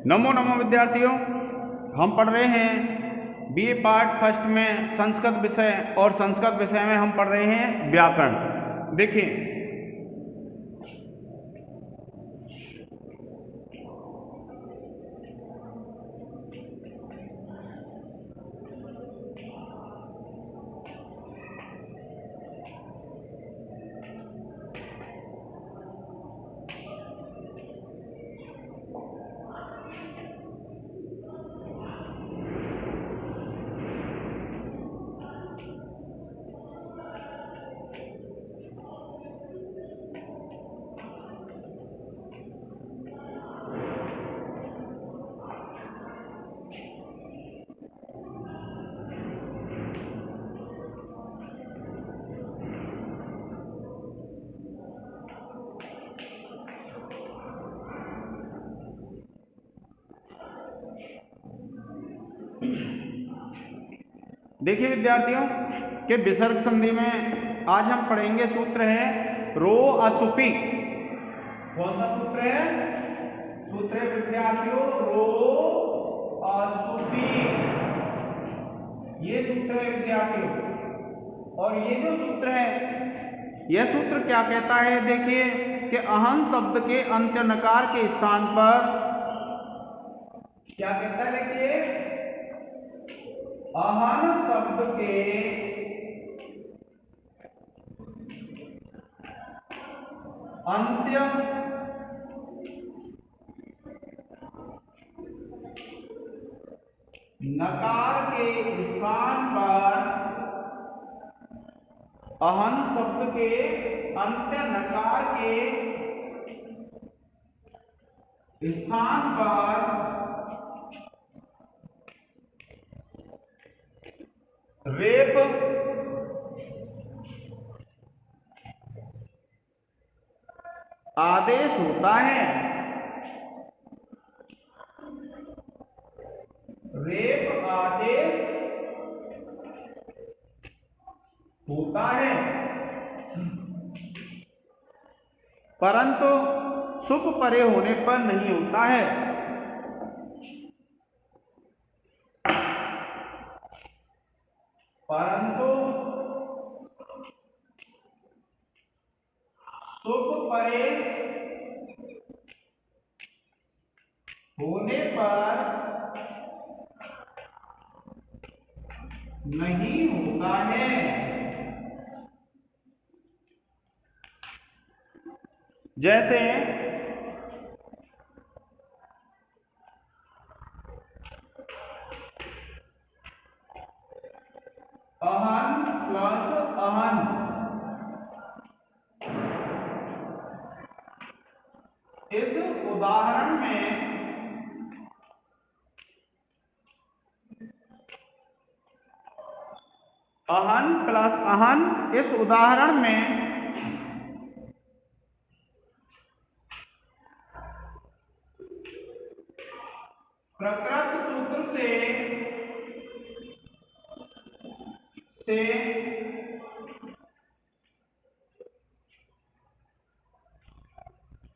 नमो नमो विद्यार्थियों, हम पढ़ रहे हैं बीए पार्ट फर्स्ट में संस्कृत विषय और संस्कृत विषय में हम पढ़ रहे हैं व्याकरण। देखिए, देखिए विद्यार्थियों के विसर्ग संधि में आज हम पढ़ेंगे सूत्र है रो असुपी। कौन सा सूत्र है? सूत्र है विद्यार्थियों रो असुपी, ये सूत्र है विद्यार्थियों। और ये जो सूत्र है, यह सूत्र क्या कहता है? देखिए कि अहं शब्द के अंत्य नकार के स्थान पर क्या कहता है? देखिए, अहं शब्द के अंत्य नकार के स्थान पर, अहं शब्द के अंत्य नकार के स्थान पर रेफ आदेश होता है। रेफ आदेश होता है, परंतु सुप परे होने पर नहीं होता है। परंतु सुप परे होने पर नहीं होता है। जैसे अहन प्लस अहन, इस उदाहरण में अहन प्लस अहन, इस उदाहरण में प्रकृत सूत्र से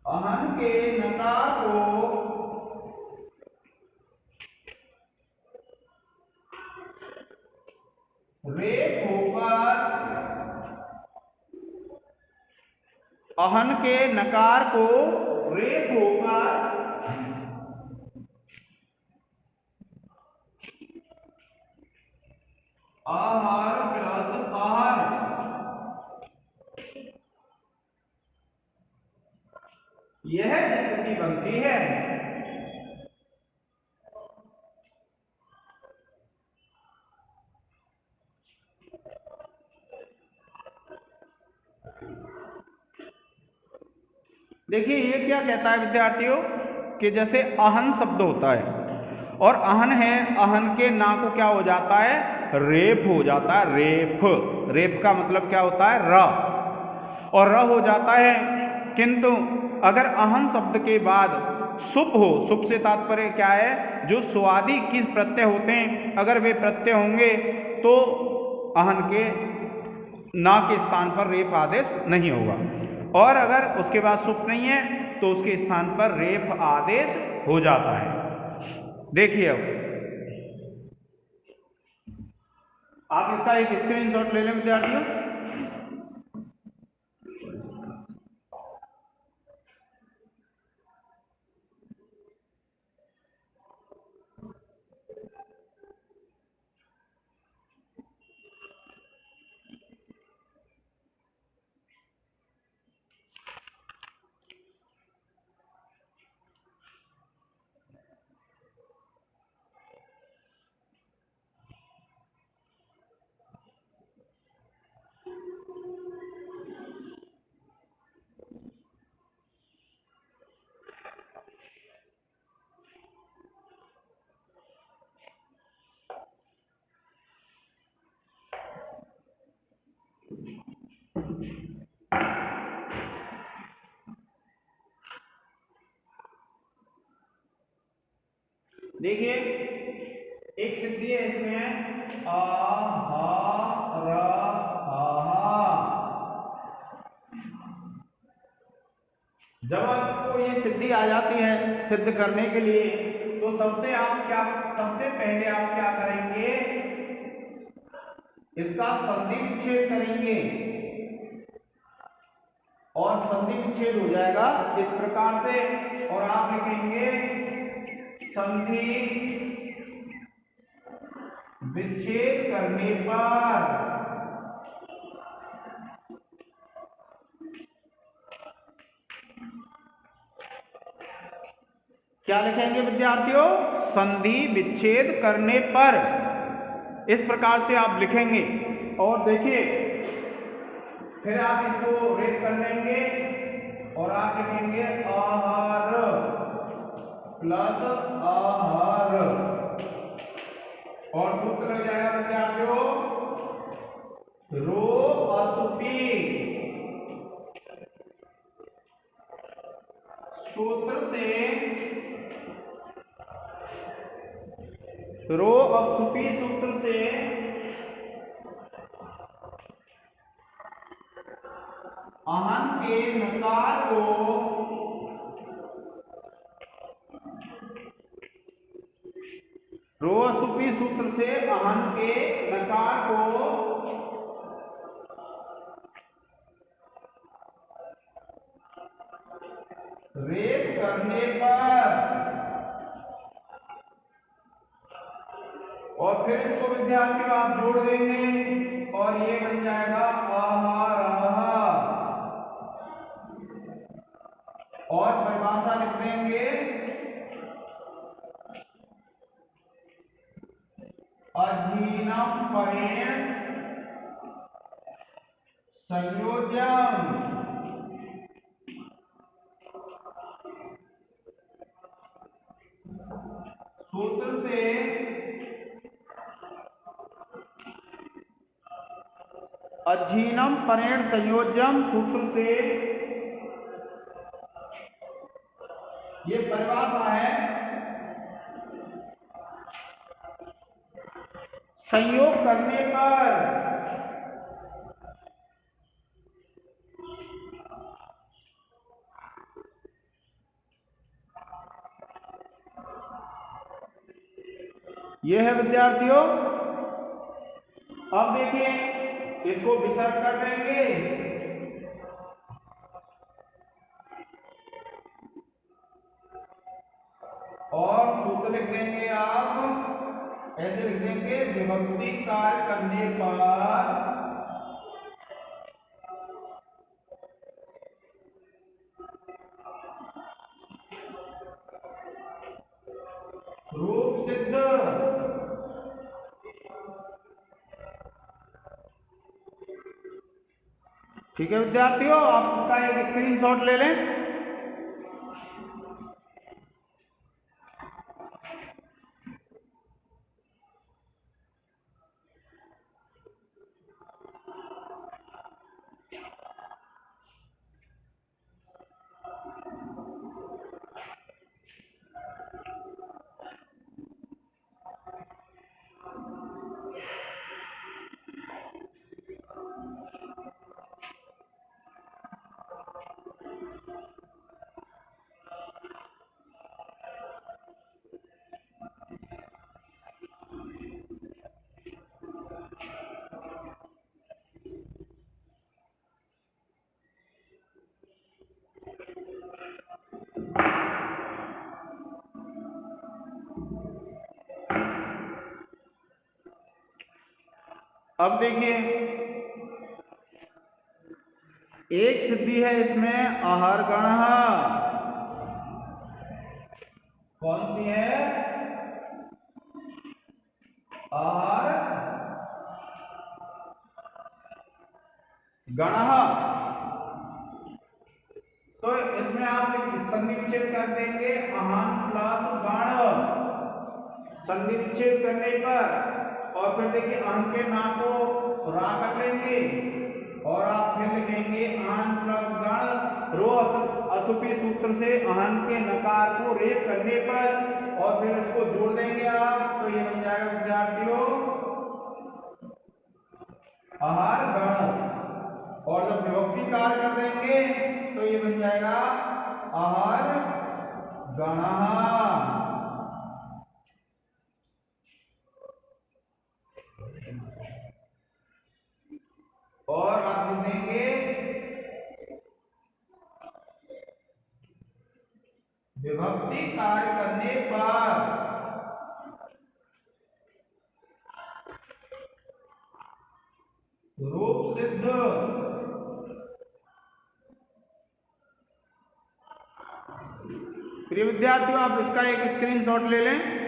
अहन के नकार को रेफ होकर, अहन के नकार को रेफ होकर आहार प्लस आहार, यह स्थिति बनती है। देखिए ये क्या कहता है विद्यार्थियों कि जैसे अहन शब्द होता है और अहन है, अहन के ना को क्या हो जाता है? रेफ हो जाता है। रेफ, रेफ का मतलब क्या होता है? र, और र हो जाता है। किंतु अगर अहन शब्द के बाद सुप हो, सुप से तात्पर्य क्या है? जो स्वादि की प्रत्यय होते हैं, अगर वे प्रत्यय होंगे तो अहन के ना के स्थान पर रेफ आदेश नहीं होगा, और अगर उसके बाद सुप नहीं है तो उसके स्थान पर रेफ आदेश हो जाता है। देखिए अब आप इसका एक स्क्रीनशॉट ले लें विद्यार्थियों। देखिए एक सिद्धि है इसमें आ हा र हा। जब आपको ये सिद्धि आ जाती है सिद्ध करने के लिए तो सबसे पहले आप क्या करेंगे, इसका संधि विच्छेद करेंगे और संधि विच्छेद हो जाएगा इस प्रकार से, और आप लिखेंगे संधि विच्छेद करने पर क्या लिखेंगे विद्यार्थियों, संधि विच्छेद करने पर, इस प्रकार से आप लिखेंगे। और देखिए फिर आप इसको रेट कर लेंगे और आप लिखेंगे आहार प्लस आहार, और सूत्र लग जाएगा विद्यार्थियों रो असुपी, सूत्र से रो अपसुपी सूत्र से आहन के नकार को रो असुपी सूत्र से आहन के नकार को रेप करने पर, और फिर इसको विद्यार्थियों आप जोड़ देंगे और ये बन जाएगा आहार, और परिभाषा लिख देंगे अधीनम परेण संयोजन, सूत्र से अधीनम परेण संयोजन, सूत्र से ये परिभाषा है संयोग करने पर, यह है विद्यार्थियों। अब देखिए इसको विसर्ग कर देंगे और सूत्र लिख देंगे, आप ऐसे लिख देंगे विभक्ति कार्य करने पर रूप सिद्ध, ठीक है विद्यार्थियों, आप इसका एक स्क्रीनशॉट ले लें। अब देखिए एक सिद्धि है इसमें आहर गण, कौन सी है? आहर गण। तो इसमें आप संधि विच्छेद कर देंगे अहन प्लस गण, संधि विच्छेद करने पर, और फिर देखिए अहन के ना को रा कर लेंगे और आप फिर लिखेंगे अहन प्लस गण रो असुपी सूत्र से अहन के नकार को रेप करने पर, और फिर उसको जोड़ देंगे आप, तो ये बन जाएगा विद्यार्थियों आहर गण। और जब विभक्ति कार्य कर देंगे तो ये बन जाएगा आहर गण। और आप लिखेंगे विभक्ति कार्य करने पर रूप सिद्ध प्रिय विद्यार्थियों, आप इसका एक स्क्रीनशॉट ले लें।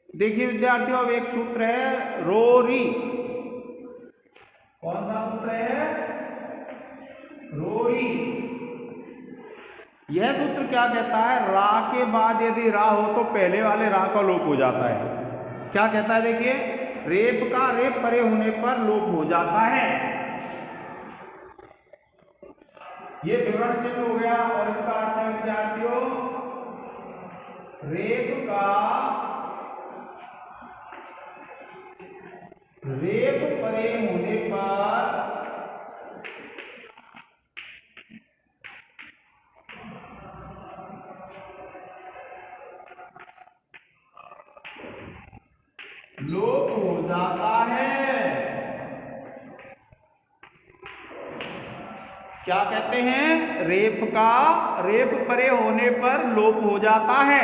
देखिए विद्यार्थियों, अब एक सूत्र है रोरी। कौन सा सूत्र है? रोरी। यह सूत्र क्या कहता है? रा के बाद यदि रा हो तो पहले वाले रा का लोप हो जाता है। क्या कहता है? देखिए रेप का रेप परे होने पर लोप हो जाता है। ये विवरण चिन्ह हो गया, और इसका अर्थ है विद्यार्थियों रेप का रेप परे होने पर लोप हो जाता है। क्या कहते हैं? रेप का रेप परे होने पर लोप हो जाता है।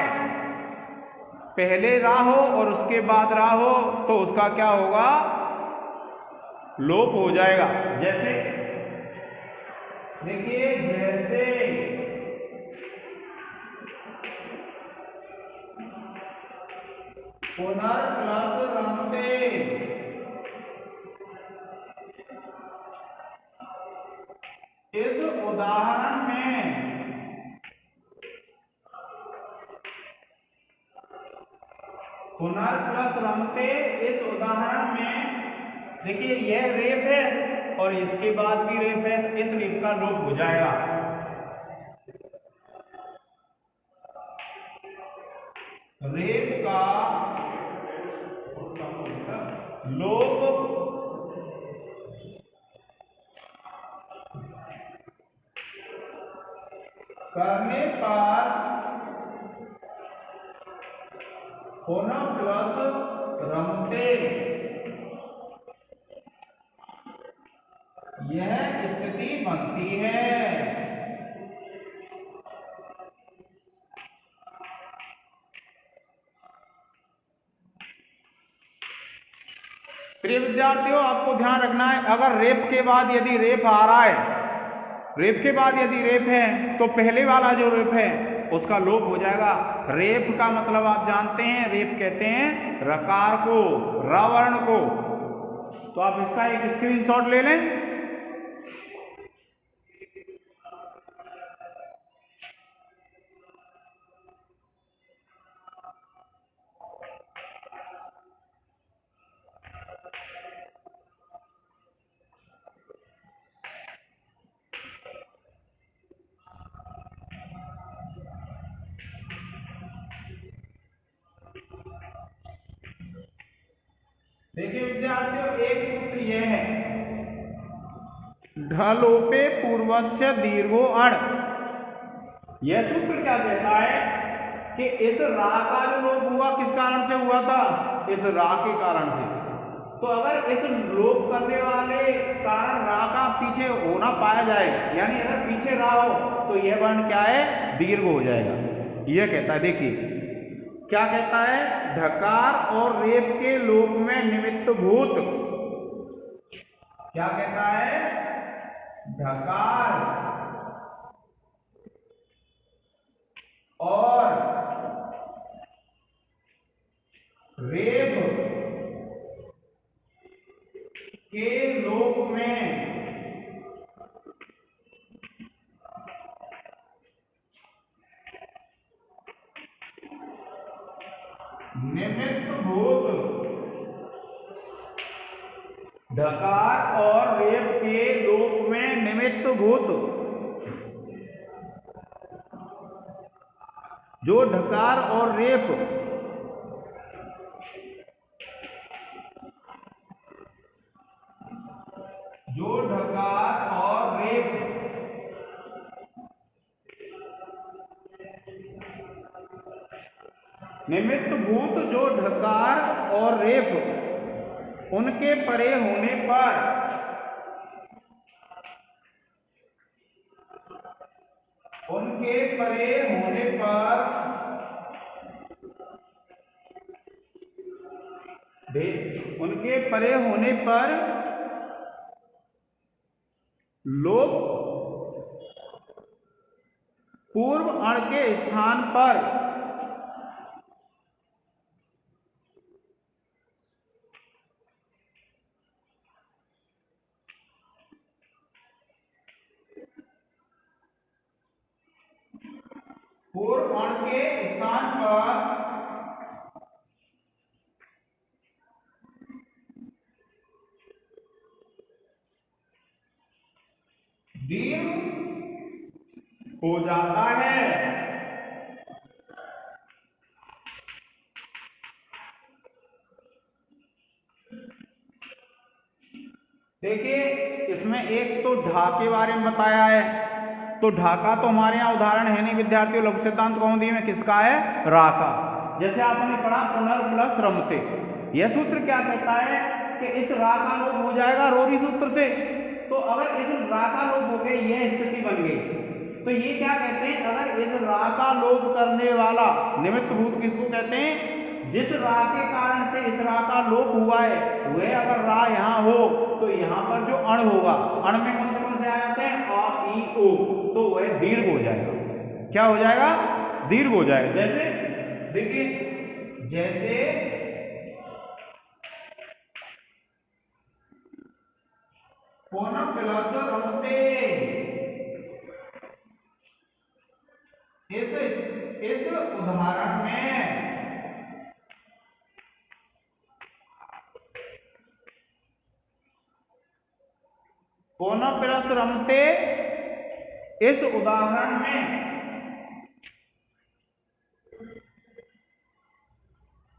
पहले रा हो और उसके बाद रा हो तो उसका क्या होगा? लोप हो जाएगा। जैसे देखिए, जैसे पुनर् प्लस रमते, इस उदाहरण में पुनर् प्लस रमते, इस उदाहरण में देखिए यह रेप है और इसके बाद भी रेप है, तो इस रेप का लोप हो जाएगा। रेप का लोप करने पर पुनः प्लस रमते, यह स्थिति बनती है। प्रिय विद्यार्थियों, आपको ध्यान रखना है, अगर रेप के बाद यदि रेप आ रहा है, रेप के बाद यदि रेप है तो पहले वाला जो रेप है उसका लोप हो जाएगा। रेप का मतलब आप जानते हैं, रेप कहते हैं रकार को, रवर्ण को। तो आप इसका एक स्क्रीनशॉट ले लें। देखिए विद्यार्थियों, एक सूत्र यह है, ढलोपे पूर्वस्य दीर्घो अण। यह सूत्र क्या कहता है कि इस रा का जो लोप हुआ किस कारण से हुआ था, इस रा के कारण से। तो अगर इस लोप करने वाले कारण रा का पीछे होना पाया जाए, यानी अगर पीछे रा हो तो यह वर्ण क्या है, दीर्घ हो जाएगा। यह कहता है, देखिए क्या कहता है, ढकार और रेप के लोप में निमित्तभूत, क्या कहता है, ढकार और रेप के लोप में निमित्तभूत, ढकार और रेप के लोप में निमित्तभूत, जो ढकार और रेप निमित्तभूत, जो ढकार और रेप उनके परे होने पर लोप पूर्व अण के स्थान पर दीर्घ हो जाता है। देखिए इसमें एक तो ढा के बारे में बताया है, तो ढा का तो हमारे यहाँ उदाहरण है नहीं विद्यार्थियों, लघु सिद्धांत कौमुदी में किसका है, रा का। जैसे आपने पढ़ा पुनर् प्लस रमते, यह सूत्र क्या कहता है कि इस रा का लोप हो जाएगा रोरी सूत्र से। तो अगर इस रा का लोप हो गई, यह स्थिति बन गई, तो ये क्या कहते हैं, अगर इस रा का लोप करने वाला निमित्तभूत किसको कहते हैं, जिस रा के कारण से इस रा का लोप हुआ है, वह अगर रा यहाँ हो तो यहाँ पर जो अण होगा, अण में कौन से आ जाते हैं, अ ई ओ, तो वह दीर्घ हो जाएगा। क्या हो जाएगा, दीर्घ हो जाएगा। जैसे देखिए, जैसे पुनः प्लस रमते, इस उदाहरण में पुनः प्लस रमते, इस उदाहरण में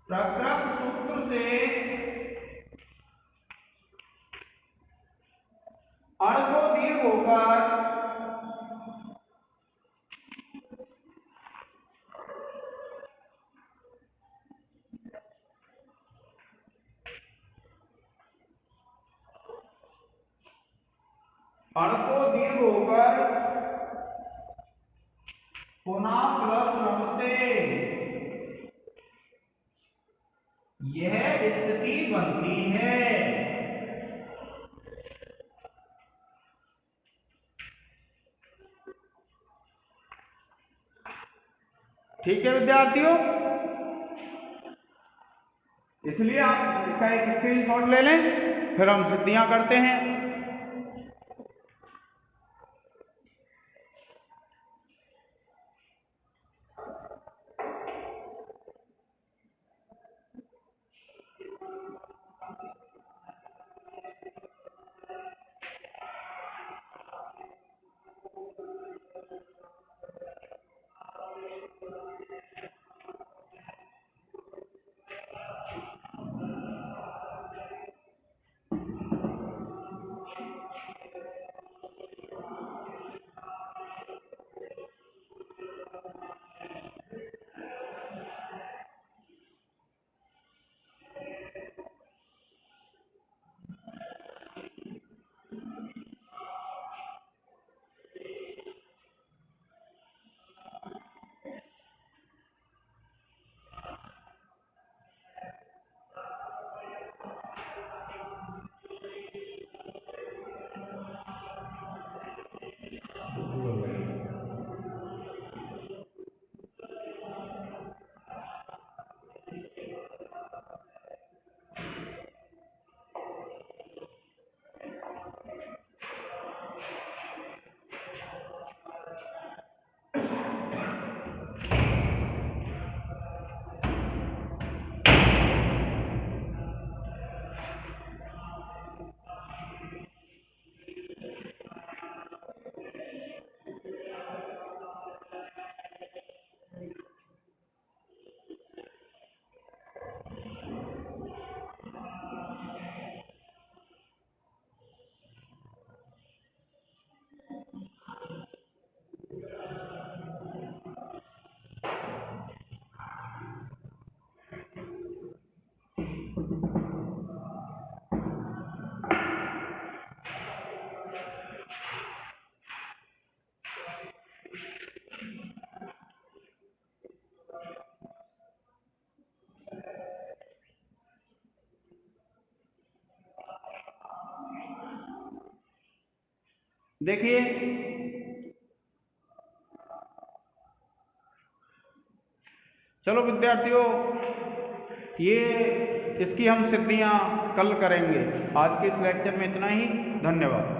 प्रकृत सूत्र से अण को दीर्घ होकर पुनः प्लस रमते, यह स्थिति बनती है। ठीक है विद्यार्थियों, इसलिए आप इसका एक स्क्रीनशॉट ले लें। फिर हम सिद्धियां करते हैं। देखिए चलो विद्यार्थियों, ये इसकी हम सिद्धियां कल करेंगे। आज के इस लेक्चर में इतना ही। धन्यवाद।